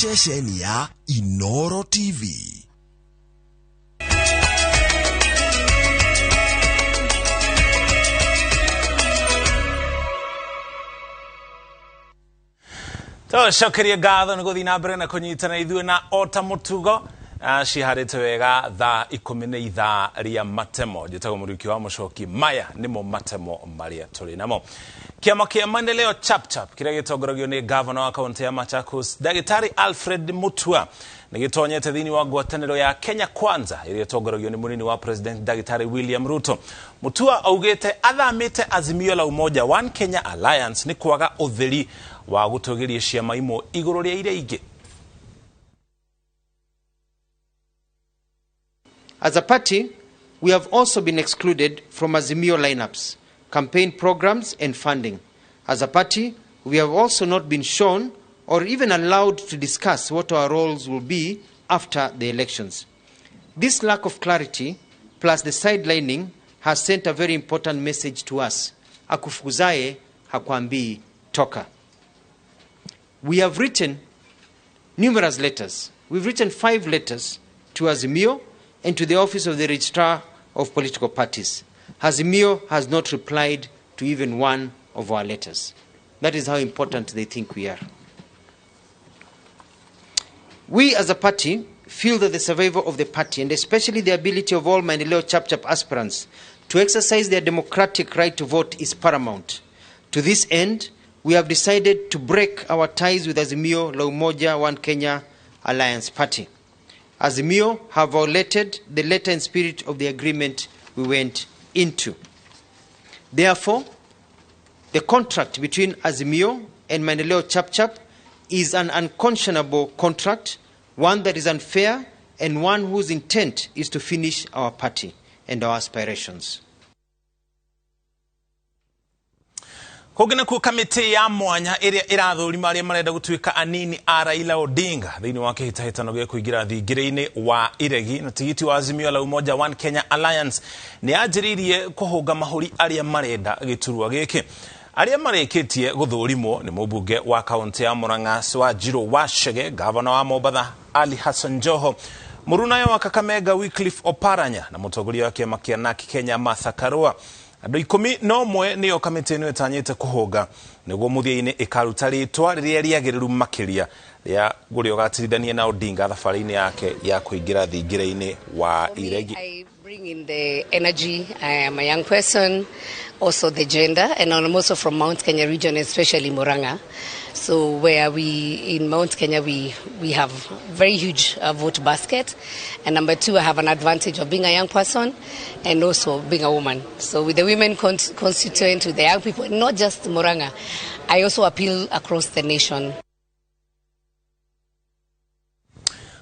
shesheni ya Inoro TV. Shokeria gatho ni guthi na mbere na kunyitana ithuĩ na ota mutugo ciharĩte wega thaa 13 ria Matemo. Njĩtagwo mũriki wa mũcoki maya nĩmo Matemo marĩa tũrĩ namo. Kĩama kĩa maendeleo chap kĩrĩa gĩtongoragio nĩ gavana wa kaunti ya Machakos Dagitari Alfred Mutua nĩ gĩtonyete thĩinĩ wa ngwatanĩro ya Kenya Kwanza ĩrĩa ĩtongoragio nĩ mũnini wa President Dagitari William Ruto. Mutua augĩte athamĩte Azimio la Umoja One Kenya Alliance nĩ kwaga ũtheri wa gũtũgĩria ciama imwe igũrũ rĩa iria ingĩ. As a party, we have also been excluded from Azimio lineups, campaign programs and funding. As a party, we have also not been shown or even allowed to discuss what our roles will be after the elections. This lack of clarity, plus the sidelining, has sent a very important message to us. Akufukuzaye hakuambii toka. We have written numerous letters. We've written 5 letters to Azimio and to the Office of the Registrar of Political Parties. Azimio has not replied to even one of our letters. That is how important they think we are. We as a party feel that the survival of the party, and especially the ability of all Maendeleo Chap aspirants to exercise their democratic right to vote, is paramount. To this end, we have decided to break our ties with Azimio la Umoja One Kenya Alliance Party. Azimio have violated the letter and spirit of the agreement we went into. Therefore, the contract between Azimio and Maendeleo Chap is an unconscionable contract, one that is unfair and one whose intent is to finish our party and our aspirations. Kogena ku kamiti ya mwanya ĩrĩa ĩrathũrima arĩa marenda gũtuĩka anini a Raila Odinga thĩinĩ wa kĩhĩtahĩtano gĩa kũingĩra thingĩrĩ-inĩ wa iregi na tigiti wa Azimio la Umoja One Kenya Alliance nĩ anjĩrĩirie kũhũnga mahũri arĩa marenda gĩturwa gĩkĩ. Arĩa marĩkĩtie gũthũrimwo nĩ mũmbunge wa kaunti ya Murang'a wa Njirũ wa Chege, gavana wa Mombatha Ali Hassan Joho, mũrunayo wa Kakamega Wycliffe Oparanya na mũtongoria wa kĩama kĩa NARC Kenya Martha Karua. Andũ 11 nĩo kamĩtĩ ĩno ĩtanyĩte kũhũnga nĩguo mũthia-inĩ ĩkaruta rĩtwa rĩrĩa rĩagĩrĩru makĩria rĩa ũrĩa ũgatirithania na Odinga thabarĩ-inĩ yake ya kũingĩra thingĩra-inĩ wa iregi. I bring in the energy. I am a young person, also the gender, and I'm also from Mount Kenya region, especially Murang'a. So where we in Mount Kenya we have very huge vote basket, and number 2, I have an advantage of being a young person and also being a woman. So with the women constituent, with the young people, not just Murang'a, I also appeal across the nation.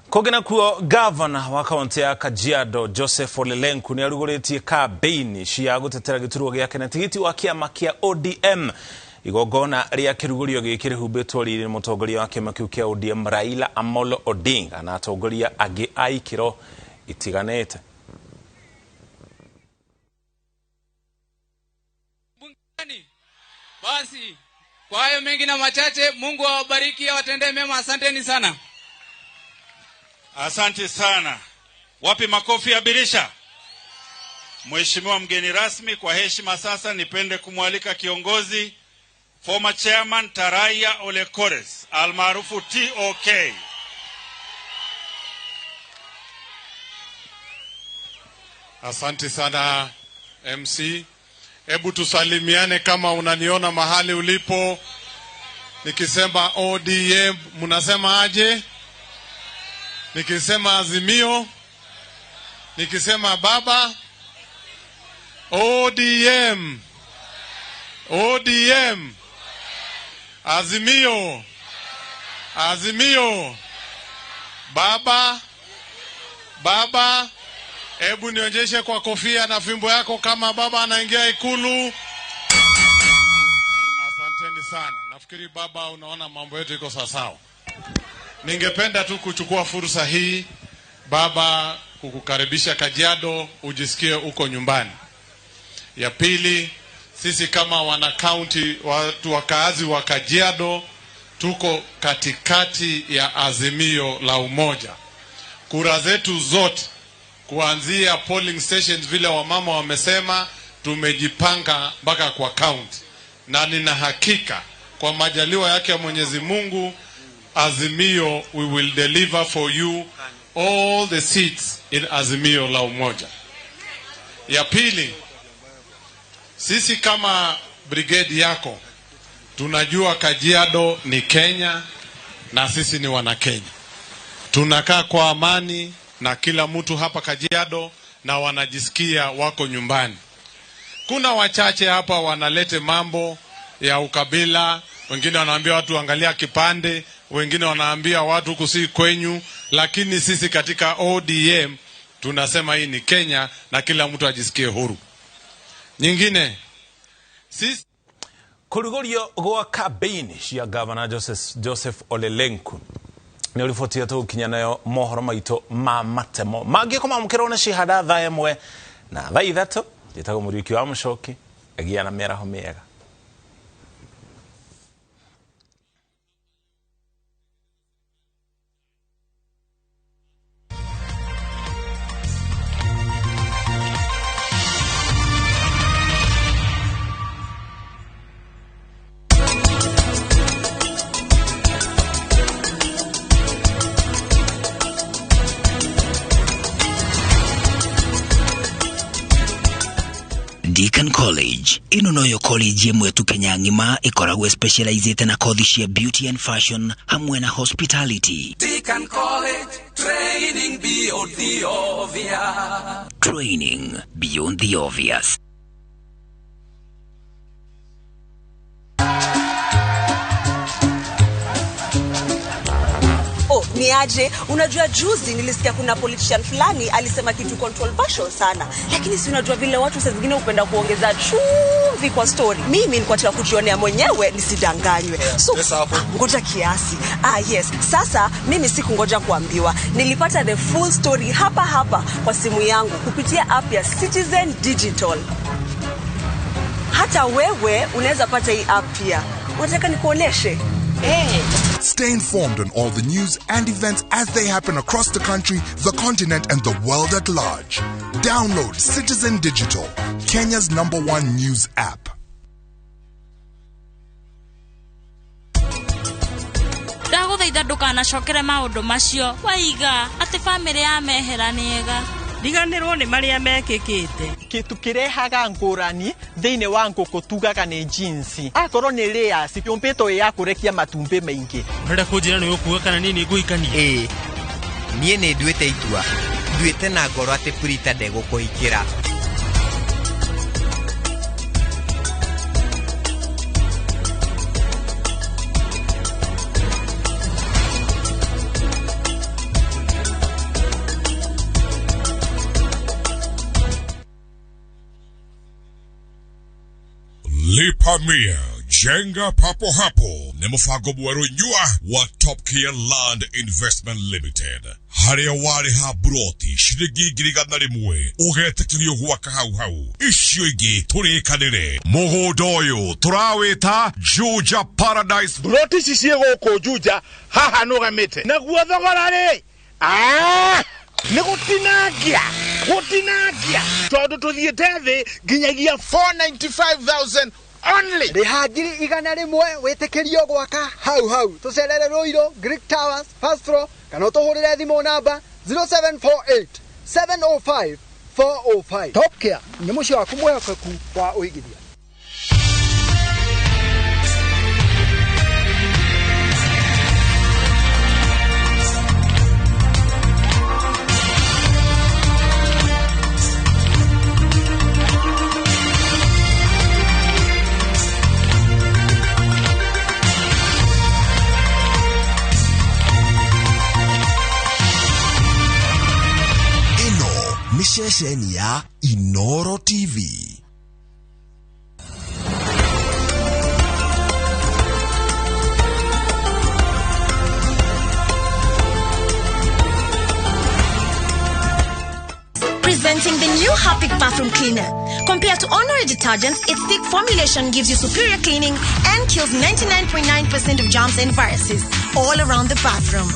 Kogena kuo gavana wa kaunti ya Kajiado Joseph Olelenku nĩ arugũrĩtie kampeni cia gũtetera gĩturwa gĩake na tigiti wa kĩama kĩa ODM. Igongona rĩa kĩrugũrio gĩkĩ rĩhumbĩtwo rĩrĩ mũtongoria wa kĩama kĩu kĩa ODM Raila Amolo Odinga na atongoria angĩ a ikĩro itiganĩte. Basi kwa hayo mengi na machache, Mungu awabariki, awatendee mema. Asanteni sana. Asante sana. Wapi makofi ya birisha? Mheshimiwa mgeni rasmi, kwa heshima sasa nipende kumwalika kiongozi former chairman Taraya Ole Kores almaarufu TOK. Asante sana MC. Hebu tusalimiane kama unaniona mahali ulipo. Nikisema ODM mnasema aje? Nikisema Azimio, nikisema baba, ODM, ODM, Azimio, Azimio, baba, baba. Hebu nionyeshe kwa kofia na fimbo yako kama baba anaingia ikulu. Asanteni sana. Nafikiri baba unaona mambo yetu iko sawa. Ningependa tu kuchukua fursa hii baba kukukaribisha Kajiado, ujisikie uko nyumbani. Ya pili, sisi kama wana county, watu wakaazi wa Kajiado, tuko katikati ya azimio la umoja. Kura zetu zote kuanzia polling stations vile wamama wamesema, tumejipanga mpaka kwa county, na nina hakika kwa majaliwa yake ya Mwenyezi Mungu, azimio we will deliver for you all the seats in azimio la umoja. Ya pili, sisi kama brigade yako tunajua Kajiado ni Kenya na sisi ni wana Kenya. Tunakaa kwa amani na kila mtu hapa Kajiado na wanajisikia wako nyumbani. Kuna wachache hapa wanalete mambo ya ukabila, wengine wanaambia watu angalia kipande, wengine wanaambia watu kusi kwenyu, lakini sisi katika ODM tunasema hii ni Kenya na kila mtu ajisikie huru. Nyingine, sisi Kurugorio gwa kampeni cia Governor Joseph Ole Lenku ni riboti yetu kinya nayo mohoro maito ma Matemo mangikoma mukirona shihada tha emwe na tha ithatu jitago muriki wa mushoki agia na meraho mega. Deakin College ino noyo college yemwe tu Kenya ngima ikoragwo specialized na kothi cia beauty and fashion hamwe na hospitality. Deakin College, training beyond the obvious. Training beyond the obvious. Ni aje, unajua juzi nilisikia kuna politician fulani alisema kitu controversial sana, lakini si unajua vile watu saa zingine upenda kuongeza chumvi kwa story. Mimi nilikuwa nataka kujionea mwenyewe nisidanganywe. So ngoja kiasi. Yes, sasa mimi sikungoja kuambiwa. Nilipata the full story hapa kwa simu yangu kupitia app ya Citizen Digital. Hata wewe unaweza pata hii app pia. Unataka nikuoneshe? Stay informed on all the news and events as they happen across the country, the continent, and the world at large. Download Citizen Digital, Kenya's #1 news app. Ndaguthaitha ndukanacokere maundu macio waiga ati family ya mehera niega riganirwo ni maria mekikite kitu kirehaga ngurani thiine wa nguku tugaga ni jinsi akorwo ni layers pyumpito ya kurekia matumbe maingi renda kunjira ni ukuga kana nini nguikani nie ni nduite itua nduite na ngoro ati Prita ndegũkũhikĩra. Lipa Mia, Jenga Papo Hapo, ni mpango mweru nyua wa Top Care Land Investment Limited. Haria wari ha broti, shiringi 1,000 ugetekirio gwaka hau. Icio ingi turikanire. Mugundo uyu turawita Juja Paradise. Broti cicie guku Juja haha nugamite. Naguo thogora ri. Ni gutinagia tondu tuthiete thi nginyagia 495,000 only. Rihagiri 100 witikirio gwaka hau tucerere Ruiru Greek Towers first floor kana tuhurire thimu namba 0748 705 405. Top Care ni mucio waku mwehokeku wa uigithia. Mishesheni ya Inoro TV. Presenting the new Harpic bathroom cleaner Compared to ordinary detergents, its thick formulation gives you superior cleaning and kills 99.9% of germs and viruses all around the bathroom.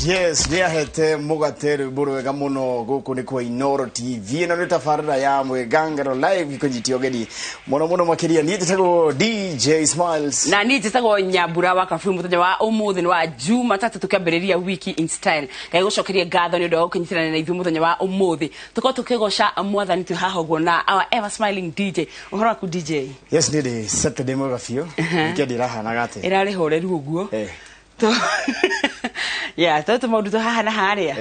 Yes, ni ahete mugateru buru wega muno guku ni kwa Inoro TV na nita farada ya mwegangaro live kujitio gedi muno makiria ni titago DJ Smiles na ni titago Nyambura wa kafu muthenya wa umuthi ni wa Jumatatu tukambiriria wiki in style kai gucokeria gatho ni ndo kunyitirana na ithu muthenya wa umuthi tuko tukigoca mwathani tu haho na our ever smiling DJ uhora ku DJ. Yes, ni di Saturday mwega fio ikedi raha na gate irari horeru uguo yeah, toto maudu to haha na haria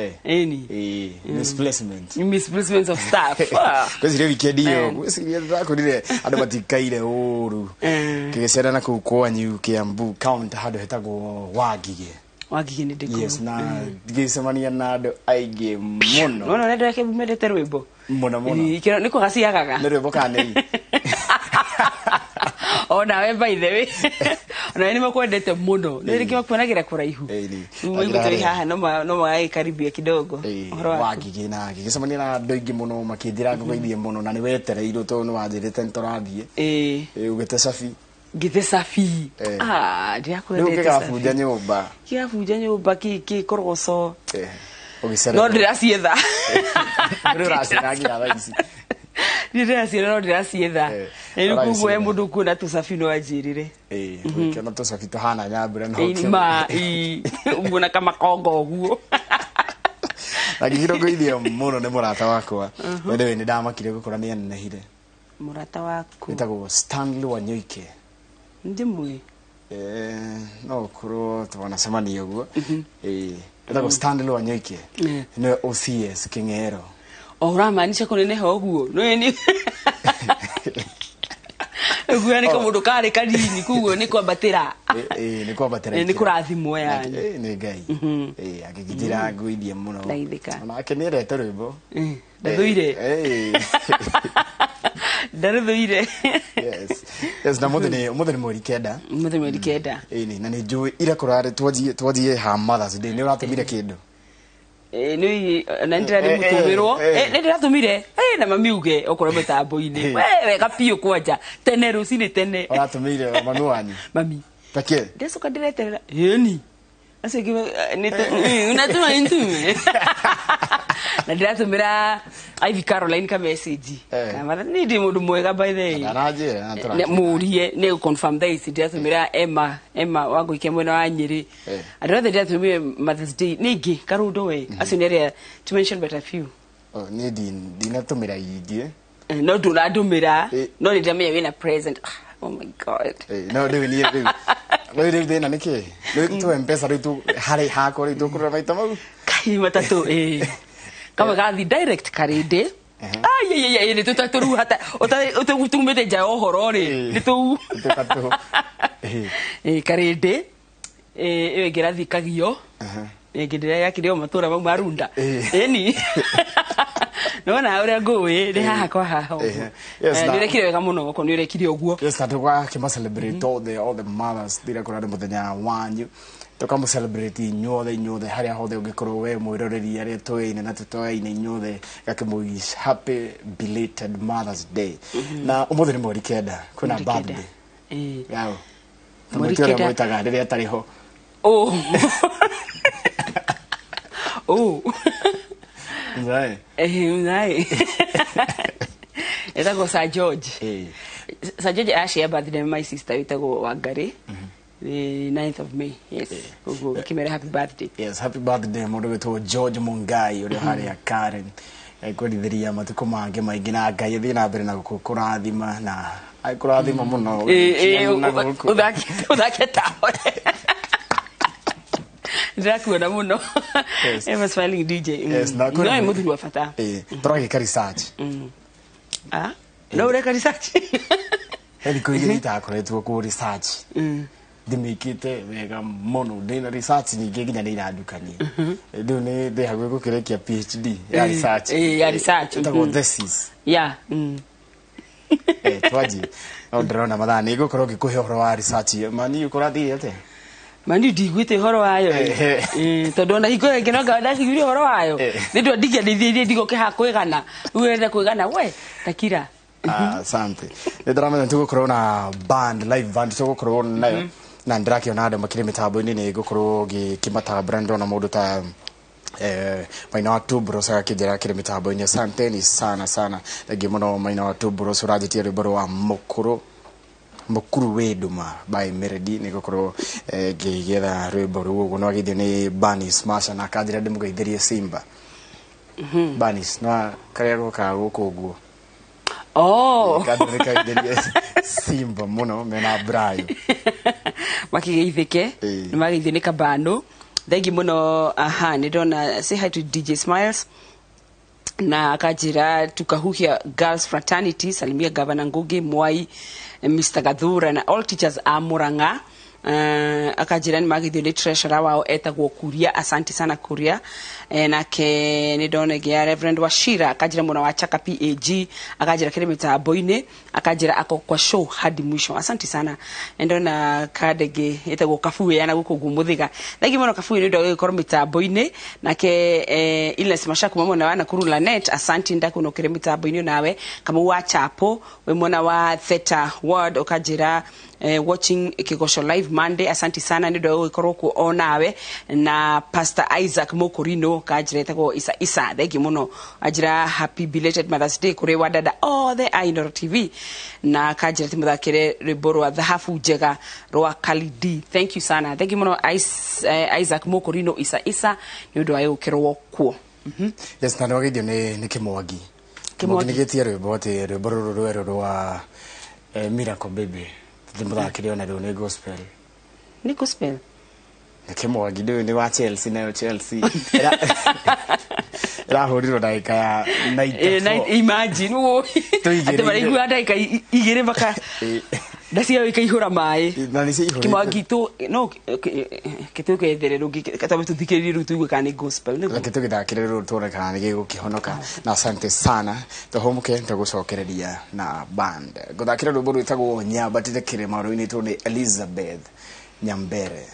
misplacement of stuff kwezi le weekend yo kwezi ndako ndire ando batikaire uru kigecera na kukwa nyu Kiambu county hado hetago wagige ni deko yes na gisemania na ando aige muno no ndio yake bumedete rwimbo muno niko gasiagaga ndio bokane ona we by the way ona ni makwendete muno niri kimakuonagira kuraihu mwingu turi haha no magai karibia kidogo wagige na gisemania na ando ingi muno makithira ngoithie muno na ni wetereirwo to no wanjirite ntorathie ugete safi ndia kwendete safi kigabuja nyumba koroso no ndiracietha ndiracietha ni kuwe mundu kuna tusafi no ajirire kana tusafi tahana Nyambura no mbona kama kongo guo agigiro goithia muno ni murata wakwa ndewe ni ndamakire gukora ni anehire murata waku nitago Stanley Wanyoike ndimwe no kuro twana semani yoguo nitago Stanley Wanyoike no OCS Kingero ora maanisha kunene hoguo no ni Guya ni kamundu kare kanini kuguo ni kwambatira ni kwambatira ni kurathimwo yani ni ngai agigitira nguithie muno ona akenere torebo ndathuire yes na mutheni mweri kenda na ni njui ira kurare twajie ha Mothers Day ni uratumire kindu ni na ndira mutumirwo ni ndiratumire na mamiuge okoro metambo-ini wewe kapio kwanja tene rucini tene uratumire mami wanyu mami pake ndesoka ndireterera ni asege ni unatuma intume na ndiratumira Ivy Caroline ka message kama ni ndi mundu mwega by the way anaje murie ni confirm that ndiratumira Emma wangu ikemwe na Nyeri adathe ndiratumire Mother's Day ningi karundo we asinere to mention better few ni ndinatumira ingi no nduratumira no ndamenya wina present oh my god no do ni wewe de na niki tu empeza tu hare hako tu kurra maita mau kai matatu kama gathi direct karinde ay ni tutatoru hata utumete ja ohoro ri ni tu karinde gerathi kagio ngindira yakire matura mau marunda ni nona uri ngui ni haha kwa haha nirekire wega muno ko nirekire oguo yes na tukwa kima celebrate all the mothers dira kurade muthenya wanyu tukamo celebrate nyothe haria hothe ungikorwo we mwiroreri aria toine na tutoine nyothe gakimuwish happy belated Mother's Day na umuthi ni mweri kenda kuna birthday yao mweri kenda mwitaga riria tariho Nzai. Itago Sir George. Sir George actually birthday my sister itago Wangari. The 9th of May. Yes. Ugo kimere happy birthday. Yes, happy birthday mundu wetu George Mungai uri hari ya Karen. Kwendithiria matuko mange maingi na Ngai thina mbere na gukurathima na aikurathima muno. Udake tawe. Ndakuona muno ever smiling DJ no muthuri wa fata turagika research no reka research heli kuigita akoretwo ku research ndimikite wega muno ndina research nyingi nginya ni iradukania ndu ni ndihagwe gukirekia PhD ya research itago thesis twaji ndrona mathani gukorwo ngikuhe horo wa research mani ukurathire ate mani digwite horo wayo tondu na hiko ngeno ngada sigiri horo wayo ndio ndigia ndithie ndigo ke hakwigana uende kwigana we takira asante ndiramenye tugukorwo na band live band tugukorwo nayo na ndirakiona andũ makĩrĩ mĩtambo-inĩ nĩ ngũkorwo ngĩkĩmatambũra ndona mũndũ ta Maina wa Tubros akĩnjĩra kĩrĩ mĩtambo-inĩ. Asanteni sana sana, thengiũ mũno Maina wa Tubros, ũranjĩtia rwĩmbo rwa mukuru weduma by Melody. Nĩ ngũkorwo ngĩgetha rwĩmbo rũu ũguo, no agithio nĩ Banis Masha na akanjĩra ndĩmũgeithĩrie Simba. Banis na karĩa gokaga gũkũ ũguo Kadrika Simba mũno mena Brayo makigeithĩke nĩ mageithio nĩ Kabano. Thank you muno. Nĩ ndona say hi to DJ Smiles na akanjĩra tukahuhia girls fraternity, salimia Governor Ngugi Mwai, Mr. Gathura na all teachers a Murang'a. Akanjĩra nĩ mageithio nĩ treasurer wao etagwo Kuria. Asante sana Kuria. Nake nĩ ndona gĩa Reverend Washira akanjĩra mũna wa Chaka PAG, akanjĩra kĩrĩ mĩtambo-inĩ, akanjĩra ako kwa show hadi mwisho. Asante sana. Nĩ ndona kadege etagwo Kafuwe yana gũkũ Gumuthiga. Thengi mũno Kafuwe nĩ ndona gĩkorwo mĩtambo-inĩ. Nake Illness Mashaku mamwe wa Nakuru Lanet, asante ndakuno kĩrĩ mĩtambo-inĩ nawe kama wa Chapo we mwana wa Theta Ward ukanjĩra watching Kigosho live Monday. Asante sana nĩ ndona gĩkorwo ku nawe na Pastor Isaac Mokorino kajira etagwo Isa. Thengi mũno ajira happy belated Mother's Day kũrĩ wa dada the Ainor TV na kajira timuthakĩre rwĩmbo rwa Thahabu Njega rwa Kalidi. Thank you sana. Thengi mũno Isaac Mokorino Isa nĩ ũndũ wa gũkĩrwo kuo. Yes, na ndagithio nĩ Kĩmwangi nĩ gĩtie rwĩmbo atĩ rwĩmbo rũrũ rwerũ rwa Miracle Baby timuthakĩre ona rũu nĩ gospel. Nĩ gospel nĩ Kĩmwangi nĩ wa Chelsea nayo Chelsea ĩrahũrirwo ndagĩka ya 94. Imagine atĩ maraigua ndagĩka igĩrĩ maka ndacia ikaihũra maĩ na nĩ Kĩmwangi tu no kĩtũkethere rũngĩ katabe tũthikĩrĩrie rũu tuigue kana nĩ gospel nĩ tũgĩthakĩre rũu tuone kana nĩ gĩgũkĩhonoka. Na asante sana tũhũmũke tũgũcokereria na band ngũthakĩra rwĩmbo rwĩtagwo Nyambatĩre Kĩrĩma rũinĩtwo nĩ Elizabeth Nyambere.